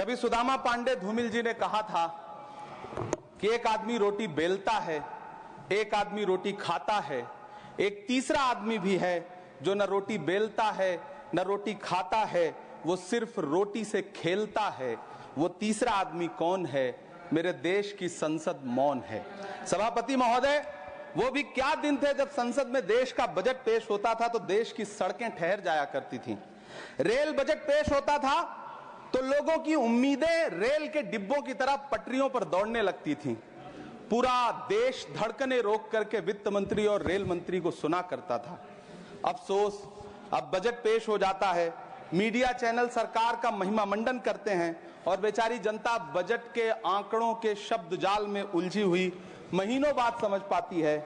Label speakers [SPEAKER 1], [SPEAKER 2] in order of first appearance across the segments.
[SPEAKER 1] कभी सुदामा पांडे धूमिल जी ने कहा था कि एक आदमी रोटी बेलता है, एक आदमी रोटी खाता है, एक तीसरा आदमी भी है जो न रोटी बेलता है न रोटी खाता है, वो सिर्फ रोटी से खेलता है। वो तीसरा आदमी कौन है? मेरे देश की संसद मौन है। सभापति महोदय, वो भी क्या दिन थे जब संसद में देश का बजट पेश होता था तो देश की सड़कें ठहर जाया करती थीं। रेल बजट पेश होता था तो लोगों की उम्मीदें रेल के डिब्बों की तरह पटरियों पर दौड़ने लगती थीं। पूरा देश धड़कने रोक करके वित्त मंत्री और रेल मंत्री को सुना करता था। अफसोस, अब बजट पेश हो जाता है, मीडिया चैनल सरकार का महिमा मंडन करते हैं और बेचारी जनता बजट के आंकड़ों के शब्द जाल में उलझी हुई महीनों बाद समझ पाती है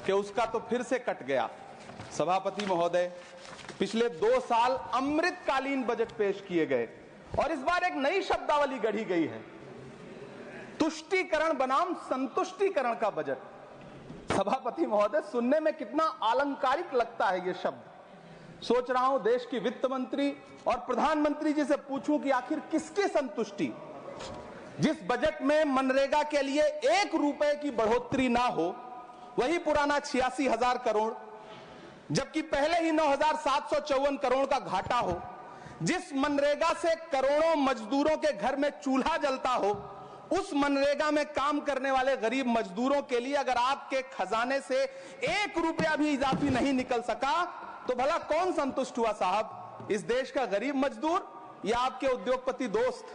[SPEAKER 1] कि उसका तो फिर से कट गया। सभापति महोदय, पिछले 2 साल अमृतकालीन बजट पेश किए गए और इस बार एक नई शब्दावली गढ़ी गई है, तुष्टीकरण बनाम संतुष्टीकरण का बजट। सभापति महोदय, सुनने में कितना अलंकारिक लगता है ये शब्द। सोच रहा हूं देश की वित्त मंत्री और प्रधानमंत्री जी से पूछूं कि आखिर किसकी संतुष्टि? जिस बजट में मनरेगा के लिए 1 रुपए की बढ़ोतरी ना हो, वही पुराना 86,000 करोड़, जबकि पहले ही 9,754 करोड़ का घाटा हो, जिस मनरेगा से करोड़ों मजदूरों के घर में चूल्हा जलता हो, उस मनरेगा में काम करने वाले गरीब मजदूरों के लिए अगर आपके खजाने से 1 रुपया भी इजाफी नहीं निकल सका तो भला कौन संतुष्ट हुआ साहब? इस देश का गरीब मजदूर या आपके उद्योगपति दोस्त?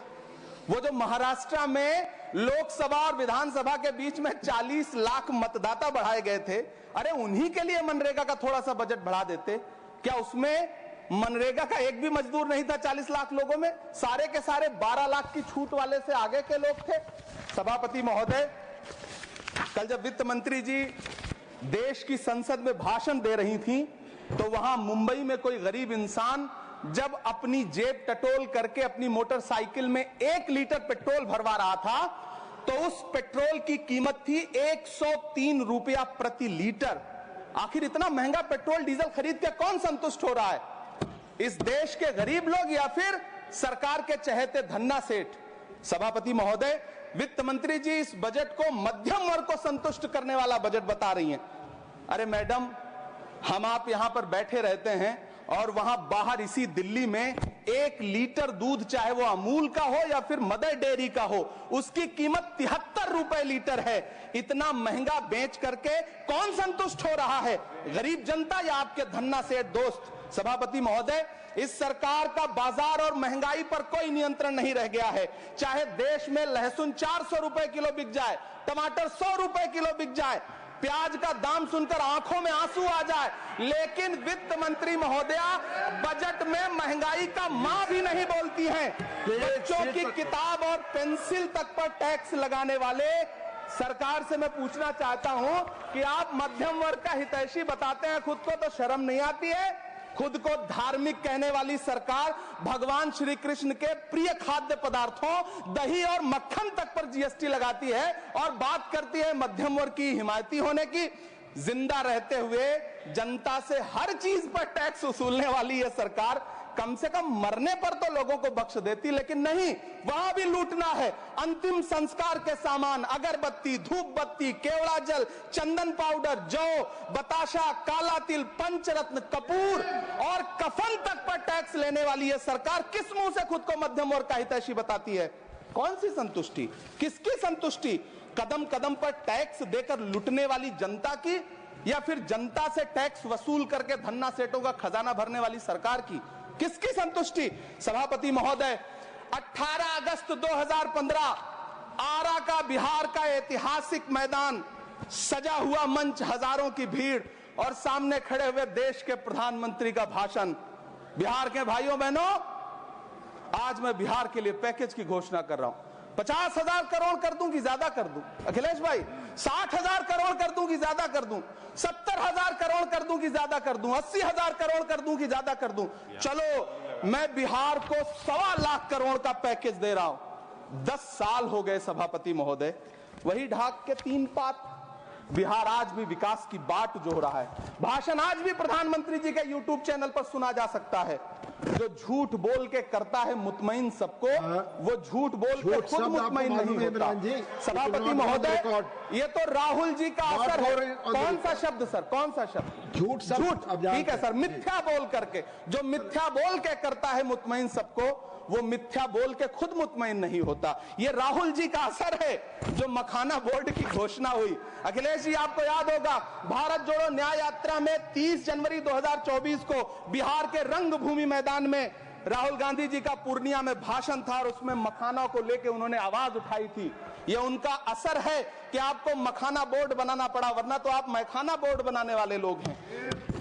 [SPEAKER 1] वो जो महाराष्ट्र में लोकसभा और विधानसभा के बीच में 40 लाख मतदाता बढ़ाए गए थे, अरे उन्हीं के लिए मनरेगा का थोड़ा सा बजट बढ़ा देते। क्या उसमें मनरेगा का एक भी मजदूर नहीं था? 40 लाख लोगों में सारे के सारे 12 लाख की छूट वाले से आगे के लोग थे। सभापति महोदय, कल जब वित्त मंत्री जी देश की संसद में भाषण दे रही थी तो वहां मुंबई में कोई गरीब इंसान जब अपनी जेब टटोल करके अपनी मोटरसाइकिल में 1 लीटर पेट्रोल भरवा रहा था तो उस पेट्रोल की कीमत थी 103 रुपया प्रति लीटर। आखिर इतना महंगा पेट्रोल डीजल खरीद के कौन संतुष्ट हो रहा है? इस देश के गरीब लोग या फिर सरकार के चहेते धन्ना सेठ? सभापति महोदय, वित्त मंत्री जी इस बजट को मध्यम वर्ग को संतुष्ट करने वाला बजट बता रही हैं। अरे मैडम, हम आप यहां पर बैठे रहते हैं और वहां बाहर इसी दिल्ली में 1 लीटर दूध, चाहे वो अमूल का हो या फिर मदर डेयरी का हो, उसकी कीमत 73 रुपए लीटर है। इतना महंगा बेच करके कौन संतुष्ट हो रहा है? गरीब जनता या आपके धन्ना सेठ दोस्त? सभापति महोदय, इस सरकार का बाजार और महंगाई पर कोई नियंत्रण नहीं रह गया है। चाहे देश में लहसुन 400 रुपए किलो बिक जाए, टमाटर 100 रुपए किलो बिक जाए, प्याज का दाम सुनकर आंखों में आंसू आ जाए, लेकिन वित्त मंत्री महोदया बजट में महंगाई का मां भी नहीं बोलती हैं। बच्चों की किताब और पेंसिल तक पर टैक्स लगाने वाले सरकार से मैं पूछना चाहता हूं कि आप मध्यम वर्ग का हितैषी बताते हैं खुद को, तो शर्म नहीं आती है? खुद को धार्मिक कहने वाली सरकार भगवान श्री कृष्ण के प्रिय खाद्य पदार्थों दही और मक्खन तक पर जीएसटी लगाती है और बात करती है मध्यम वर्ग की हिमायती होने की। जिंदा रहते हुए जनता से हर चीज पर टैक्स वसूलने वाली यह सरकार कम से कम मरने पर तो लोगों को बख्श देती, लेकिन नहीं, वहां भी लूटना है। अंतिम संस्कार के सामान, अगरबत्ती, धूप बत्ती, केवड़ा जल, चंदन पाउडर, जौ, बताशा, काला तिल, पंचरत्न, कपूर और कफन तक पर टैक्स लेने वाली यह सरकार किस मुंह से खुद को मध्यम वर्ग का हितैषी बताती है? कौन सी संतुष्टि? किसकी संतुष्टि? कदम कदम पर टैक्स देकर लूटने वाली जनता की या फिर जनता से टैक्स वसूल करके धन्ना सेठों का खजाना भरने वाली सरकार की? किसकी संतुष्टि? सभापति महोदय, 18 अगस्त 2015 आरा का बिहार का ऐतिहासिक मैदान, सजा हुआ मंच, हजारों की भीड़ और सामने खड़े हुए देश के प्रधानमंत्री का भाषण। बिहार के भाइयों बहनों, आज मैं बिहार के लिए पैकेज की घोषणा कर रहा हूं। 50,000 करोड़ कर दूं कि ज्यादा कर दूं? अखिलेश भाई, 60,000 करोड़ कर दूं कि ज्यादा कर दूं? 70,000 करोड़ कर दूं कि ज्यादा कर दूं? 80,000 करोड़ कर दूं कि ज्यादा कर दूं? चलो, मैं बिहार को 1.25 लाख करोड़ का पैकेज दे रहा हूं। 10 साल हो गए सभापति महोदय, वही ढाक के 3 पात। बिहार आज भी विकास की बाट जोह रहा है। भाषण आज भी प्रधानमंत्री जी के यूट्यूब चैनल पर सुना जा सकता है। जो झूठ बोल के करता है मुतमईन सबको, वो झूठ बोल के खुद मुतमईन नहीं होता। सभापति महोदय, ये तो राहुल जी का असर है। कौन सा शब्द सर, कौन सा शब्द? झूठ। ठीक है सर, मिथ्या बोल करके, जो मिथ्या बोल के करता है मुतमईन सबको, वो मिथ्या बोल के खुद मुतमईन नहीं होता। ये राहुल जी का असर है। जो मखाना बोर्ड की घोषणा हुई, अखिलेश जी आपको याद होगा, भारत जोड़ो न्याय यात्रा में 30 जनवरी 2024 को बिहार के रंगभूमि मैदान में राहुल गांधी जी का पूर्णिया में भाषण था और उसमें मखाना को लेकर उन्होंने आवाज उठाई थी। ये उनका असर है कि आपको मखाना बोर्ड बनाना पड़ा, वरना तो आप मैखाना बोर्ड बनाने वाले लोग हैं।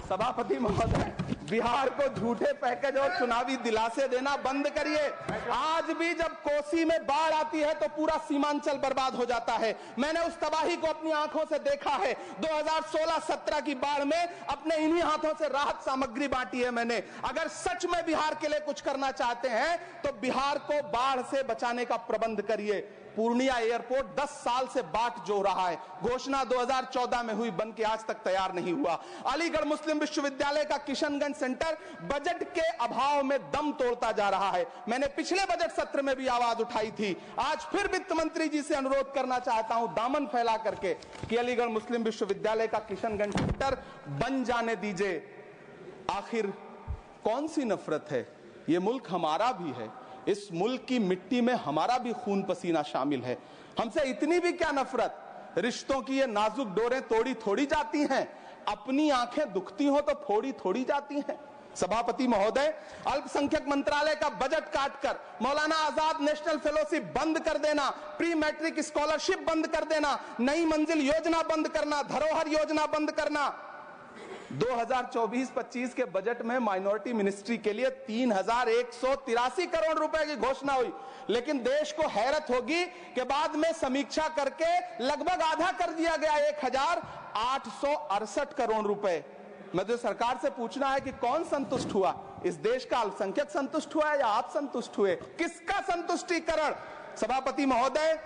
[SPEAKER 1] सभापति महोदय, बिहार को झूठे पैकेज और चुनावी दिलासे देना बंद करिए। आज भी जब कोसी में बाढ़ आती है तो पूरा सीमांचल बर्बाद हो जाता है। मैंने उस तबाही को अपनी आंखों से देखा है। 2016-17 की बाढ़ में अपने इन्हीं हाथों से राहत सामग्री बांटी है मैंने। अगर सच में बिहार के लिए कुछ करना चाहते हैं तो बिहार को बाढ़ से बचाने का प्रबंध करिए। पूर्णिया एयरपोर्ट 10 साल से बाट जो रहा है, घोषणा 2014 में हुई, बन के आज तक तैयार नहीं हुआ। अलीगढ़ मुस्लिम विश्वविद्यालय का किशनगंज सेंटर बजट के अभाव में दम तोड़ता जा रहा है। मैंने पिछले बजट सत्र में भी आवाज उठाई थी। आज फिर वित्त मंत्री जी से अनुरोध करना चाहता हूं, दामन फैला करके, कि अलीगढ़ मुस्लिम विश्वविद्यालय का किशनगंज सेंटर बन जाने दीजिए। आखिर कौन सी नफरत है? ये मुल्क हमारा भी है, इस मुल्क की मिट्टी में हमारा भी खून पसीना शामिल है। हमसे इतनी भी क्या नफरत? रिश्तों की ये नाजुक डोरें तोड़ी थोड़ी जाती हैं, अपनी आंखें दुखती हो तो फोड़ी थोड़ी जाती हैं। सभापति महोदय, अल्पसंख्यक मंत्रालय का बजट काटकर मौलाना आजाद नेशनल फेलोशिप बंद कर देना, प्री मैट्रिक स्कॉलरशिप बंद कर देना, नई मंजिल योजना बंद करना, धरोहर योजना बंद करना। 2024-25 के बजट में माइनॉरिटी मिनिस्ट्री के लिए 3183 करोड़ रुपए की घोषणा हुई, लेकिन देश को हैरत होगी कि बाद में समीक्षा करके लगभग आधा कर दिया गया, 1868 करोड़ रुपए। मैं तो सरकार से पूछना है कि कौन संतुष्ट हुआ? इस देश का अल्पसंख्यक संतुष्ट हुआ है या आप संतुष्ट हुए? किसका संतुष्टिकरण? सभापति महोदय,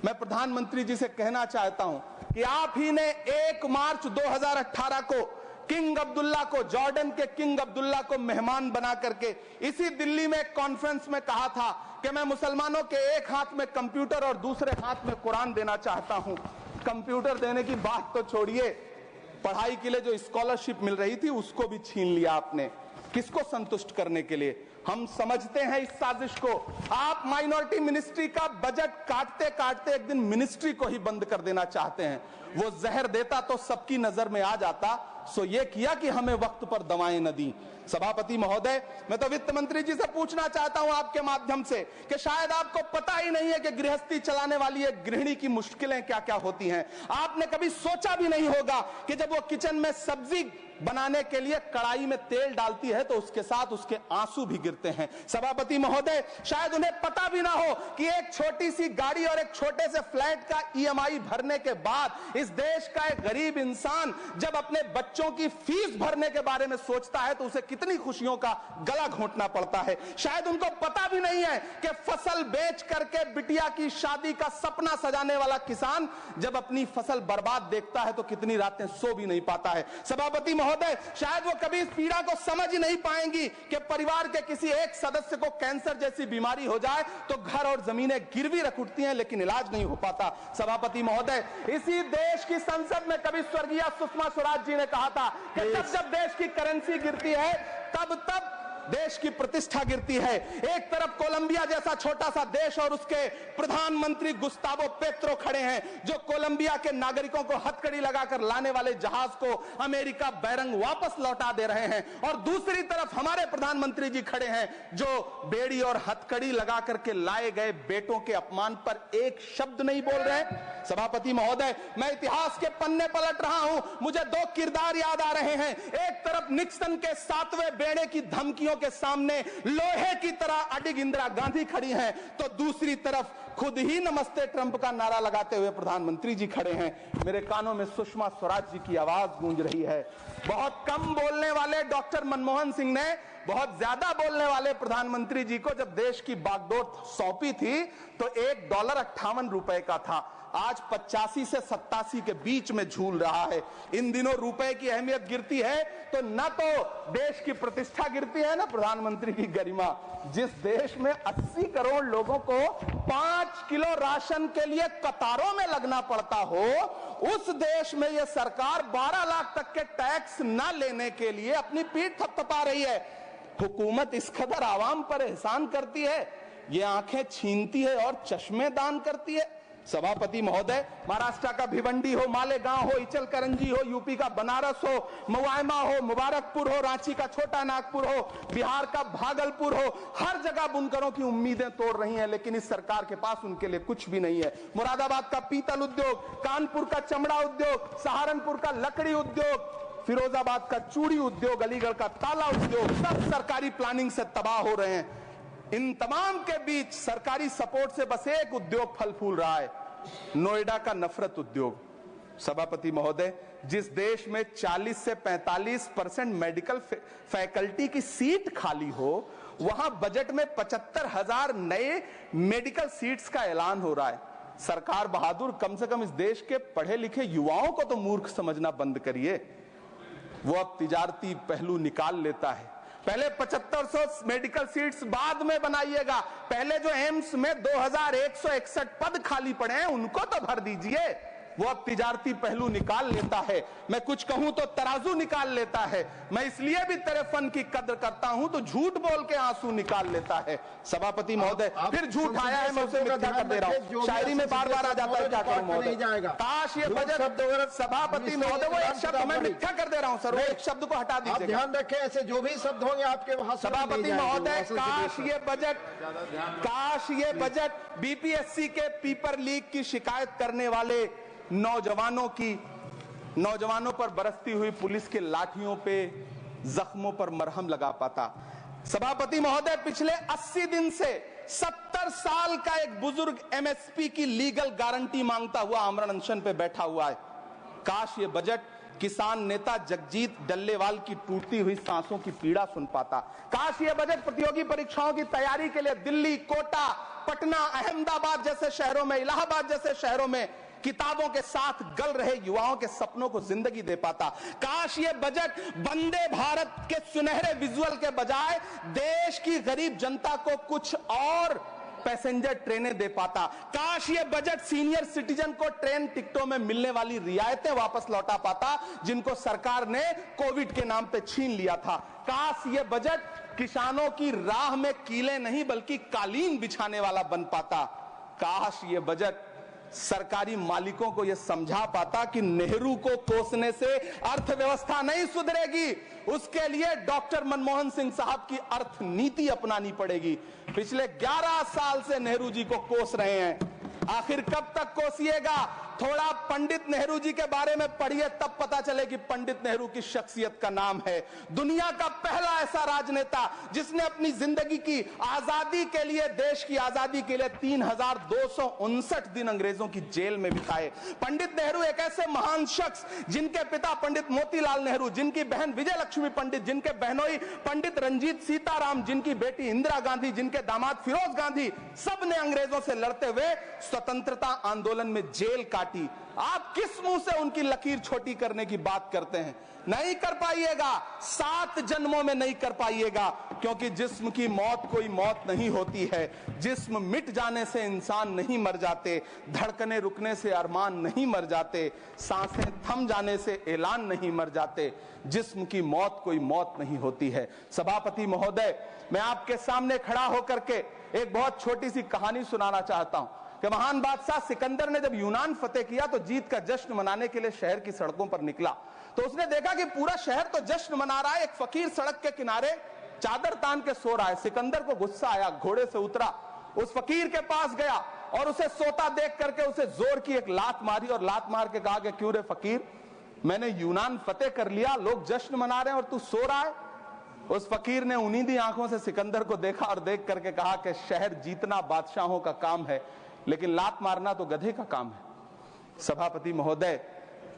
[SPEAKER 1] मैं प्रधानमंत्री जी से कहना चाहता हूं कि आप ही ने 1 मार्च 2018 को किंग अब्दुल्ला को, जॉर्डन के किंग अब्दुल्ला को मेहमान बना करके इसी दिल्ली में एक कॉन्फ्रेंस में कहा था कि मैं मुसलमानों के एक हाथ में कंप्यूटर और दूसरे हाथ में कुरान देना चाहता हूं। कंप्यूटर देने की बात तो छोड़िए, पढ़ाई के लिए जो स्कॉलरशिप मिल रही थी उसको भी छीन लिया आपने। किसको संतुष्ट करने के लिए? हम समझते हैं इस साजिश को। आप माइनॉरिटी मिनिस्ट्री का बजट काटते काटते एक दिन मिनिस्ट्री को ही बंद कर देना चाहते हैं। वो जहर देता तो सबकी नजर में आ जाता, सो ये किया कि हमें वक्त पर दवाएं न दी। सभापति महोदय, मैं तो वित्त मंत्री जी से पूछना चाहता हूं आपके माध्यम से कि शायद आपको पता ही नहीं है कि गृहस्थी चलाने वाली एक गृहिणी की मुश्किलें क्या क्या होती हैं। आपने कभी सोचा भी नहीं होगा कि जब वो किचन में सब्जी बनाने के लिए कढ़ाई में तेल डालती है तो उसके साथ उसके आंसू भी गिरते हैं। सभापति महोदय, शायद उन्हें पता भी ना हो कि एक छोटी सी गाड़ी और एक छोटे से फ्लैट का EMI भरने के बाद इस देश का एक गरीब इंसान जब अपने बच्चों की फीस भरने के बारे में सोचता है तो उसे कितनी खुशियों का गला घोंटना पड़ता है। शायद उनको पता भी नहीं है कि फसल बेच करके बिटिया की शादी का सपना सजाने वाला किसान जब अपनी फसल बर्बाद देखता है तो कितनी रातें सो भी नहीं पाता है। सभापति महोदय, शायद वो कभी इस पीड़ा को समझ ही नहीं पाएंगी कि परिवार के किसी एक सदस्य को कैंसर जैसी बीमारी हो जाए तो घर और जमीनें गिरवी रख उठती हैं लेकिन इलाज नहीं हो पाता। सभापति महोदय, इसी देश की संसद में कभी स्वर्गीय सुषमा स्वराज जी ने कहा था कि जब देश की करेंसी गिरती है तब देश की प्रतिष्ठा गिरती है। एक तरफ कोलंबिया जैसा छोटा सा देश और उसके प्रधानमंत्री गुस्तावो पेत्रो खड़े हैं जो कोलंबिया के नागरिकों को हथकड़ी लगाकर लाने वाले जहाज को अमेरिका बैरंग वापस लौटा दे रहे हैं, और दूसरी तरफ हमारे प्रधानमंत्री जी खड़े हैं जो बेड़ी और हथकड़ी लगा करके लाए गए बेटों के अपमान पर एक शब्द नहीं बोल रहे। सभापति महोदय, मैं इतिहास के पन्ने पलट रहा हूं, मुझे 2 किरदार याद आ रहे हैं। एक तरफ निक्सन के 7वें बेड़े की धमकियों के सामने लोहे की तरह अडिग इंदिरा गांधी खड़ी हैं, तो दूसरी तरफ खुद ही नमस्ते ट्रंप का नारा लगाते हुए प्रधानमंत्री जी खड़े हैं। मेरे कानों में सुषमा स्वराज जी की आवाज गूंज रही है। बहुत कम बोलने वाले डॉक्टर मनमोहन सिंह ने बहुत ज्यादा बोलने वाले प्रधानमंत्री जी को जब देश की बागडोर सौंपी थी तो $1.58 का था, आज 85 से 87 के बीच में झूल रहा है। इन दिनों रुपए की अहमियत गिरती है तो न तो देश की प्रतिष्ठा गिरती है, न प्रधानमंत्री की गरिमा। जिस देश में 80 करोड़ लोगों को 5 किलो राशन के लिए कतारों में लगना पड़ता हो, उस देश में यह सरकार 12 लाख तक के टैक्स न लेने के लिए अपनी पीठ थपथपा रही है। हुकूमत इस कदर आवाम पर एहसान करती है, ये आंखें छीनती है और चश्मे दान करती है। सभापति महोदय, महाराष्ट्र का भिवंडी हो, मालेगांव हो, इचल करंजी हो, यूपी का बनारस हो, मुआयमा हो, मुबारकपुर हो, रांची का छोटा नागपुर हो, बिहार का भागलपुर हो, हर जगह बुनकरों की उम्मीदें तोड़ रही हैं, लेकिन इस सरकार के पास उनके लिए कुछ भी नहीं है। मुरादाबाद का पीतल उद्योग, कानपुर का चमड़ा उद्योग, सहारनपुर का लकड़ी उद्योग, फिरोजाबाद का चूड़ी उद्योग, अलीगढ़ का ताला उद्योग, सब सरकारी प्लानिंग से तबाह हो रहे हैं। इन तमाम के बीच सरकारी सपोर्ट से बस एक उद्योग फल फूल रहा है, नोएडा का नफरत उद्योग। सभापति महोदय, जिस देश में 40 से 45% मेडिकल फैकल्टी की सीट खाली हो, वहां बजट में 75,000 नए मेडिकल सीट्स का ऐलान हो रहा है। सरकार बहादुर, कम से कम इस देश के पढ़े लिखे युवाओं को तो मूर्ख समझना बंद करिए। वो अब तिजारती पहलू निकाल लेता है। पहले 7500 मेडिकल सीट्स बाद में बनाइएगा, पहले जो एम्स में 2161 पद खाली पड़े हैं उनको तो भर दीजिए। वो अब तिजारती पहलू निकाल लेता है। मैं कुछ कहूं तो तराजू निकाल लेता है। मैं इसलिए भी तेरे फन की कद्र करता हूं तो झूठ बोल के आंसू निकाल लेता है। सभापति महोदय, फिर झूठ आया है, मैं उसे मिथ्या कर दे रहा हूं। शायरी में बार बार आ जाता है, क्या करूं महोदय। काश ये बजट, सभापति महोदय, वो एक शब्द मैं मिथ्या कर दे रहा हूं सर, वो एक शब्द को हटा दीजिए।
[SPEAKER 2] ध्यान रखें, ऐसे जो भी शब्द होंगे आपके वहां।
[SPEAKER 1] सभापति महोदय, काश ये बजट बीपीएससी के पेपर लीक की शिकायत करने वाले नौजवानों पर बरसती हुई पुलिस के लाठियों पे, जख्मों पर मरहम लगा पाता। सभापति महोदय, पिछले 80 दिन से 70 साल का एक बुजुर्ग एमएसपी की लीगल गारंटी मांगता हुआ आमरण अनशन पे बैठा हुआ है। काश ये बजट किसान नेता जगजीत डल्लेवाल की टूटती हुई सांसों की पीड़ा सुन पाता। काश ये बजट प्रतियोगी परीक्षाओं की तैयारी के लिए दिल्ली, कोटा, पटना, अहमदाबाद जैसे शहरों में, इलाहाबाद जैसे शहरों में किताबों के साथ गल रहे युवाओं के सपनों को जिंदगी दे पाता। काश ये बजट वंदे भारत के सुनहरे विजुअल के बजाय देश की गरीब जनता को कुछ और पैसेंजर ट्रेनें दे पाता। काश ये बजट सीनियर सिटीजन को ट्रेन टिकटों में मिलने वाली रियायतें वापस लौटा पाता, जिनको सरकार ने कोविड के नाम पे छीन लिया था। काश ये बजट किसानों की राह में कीले नहीं बल्कि कालीन बिछाने वाला बन पाता। काश ये बजट सरकारी मालिकों को यह समझा पाता कि नेहरू को कोसने से अर्थव्यवस्था नहीं सुधरेगी, उसके लिए डॉक्टर मनमोहन सिंह साहब की अर्थ नीति अपनानी पड़ेगी। पिछले 11 साल से नेहरू जी को कोस रहे हैं, आखिर कब तक कोसिएगा। थोड़ा पंडित नेहरू जी के बारे में पढ़िए, तब पता चले कि पंडित नेहरू की शख्सियत का नाम है। दुनिया का पहला ऐसा राजनेता जिसने अपनी जिंदगी की आजादी के लिए, देश की आजादी के लिए 3259 दिन अंग्रेजों की जेल में बिताए। पंडित नेहरू एक ऐसे महान शख्स जिनके पिता पंडित मोतीलाल नेहरू, जिनकी बहन विजय लक्ष्मी पंडित, जिनके बहनोई पंडित रंजीत सीताराम, जिनकी बेटी इंदिरा गांधी, जिनके दामाद फिरोज गांधी, सब ने अंग्रेजों से लड़ते हुए स्वतंत्रता आंदोलन में जेल काटी। आप किस मुंह से उनकी लकीर छोटी करने की बात करते हैं? नहीं कर पाइएगा, 7 जन्मों में नहीं कर पाइएगा, क्योंकि जिस्म की मौत कोई मौत नहीं होती है। जिस्म मिट जाने से इंसान नहीं मर जाते, धड़कने रुकने से अरमान नहीं मर जाते, सांसें थम जाने से ऐलान नहीं मर जाते। जिस्म की मौत कोई मौत नहीं होती है। सभापति महोदय, मैं आपके सामने खड़ा होकर के एक बहुत छोटी सी कहानी सुनाना चाहता हूं कि महान बादशाह सिकंदर ने जब यूनान फतेह किया तो जीत का जश्न मनाने के लिए शहर की सड़कों पर निकला। तो उसने देखा कि पूरा शहर तो जश्न मना रहा है, एक फकीर सड़क के किनारे चादर तान के सो रहा है। सिकंदर को गुस्सा आया, घोड़े से उतरा, उस फकीर के पास गया और उसे सोता देख करके उसे जोर की एक लात मारी और लात मार के कहा कि क्यों रे फकीर, मैंने यूनान फतेह कर लिया, लोग जश्न मना रहे हैं और तू सो रहा है। उस फकीर ने उन्नीदी आंखों से सिकंदर को देखा और देख करके कहा कि शहर जीतना बादशाहों का काम है, लेकिन लात मारना तो गधे का काम है। सभापति महोदय,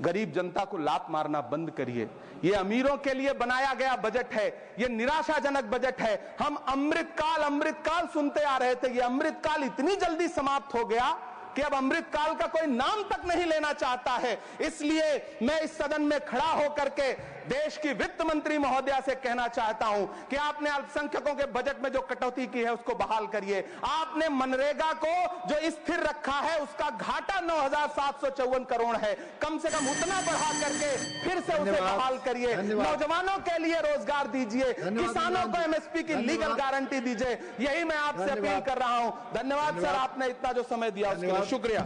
[SPEAKER 1] गरीब जनता को लात मारना बंद करिए। ये अमीरों के लिए बनाया गया बजट है, ये निराशाजनक बजट है। हम अमृतकाल सुनते आ रहे थे, ये अमृतकाल इतनी जल्दी समाप्त हो गया कि अब अमृतकाल का कोई नाम तक नहीं लेना चाहता है। इसलिए मैं इस सदन में खड़ा होकर के देश की वित्त मंत्री महोदया से कहना चाहता हूं कि आपने अल्पसंख्यकों के बजट में जो कटौती की है उसको बहाल करिए। आपने मनरेगा को जो स्थिर रखा है उसका घाटा 9,754 करोड़ है, कम से कम उतना बढ़ा करके फिर से उसे बहाल करिए। नौजवानों के लिए रोजगार दीजिए, किसानों को एमएसपी की लीगल गारंटी दीजिए। यही मैं आपसे अपील कर रहा हूं। धन्यवाद सर, आपने इतना जो समय दिया उसके लिए शुक्रिया।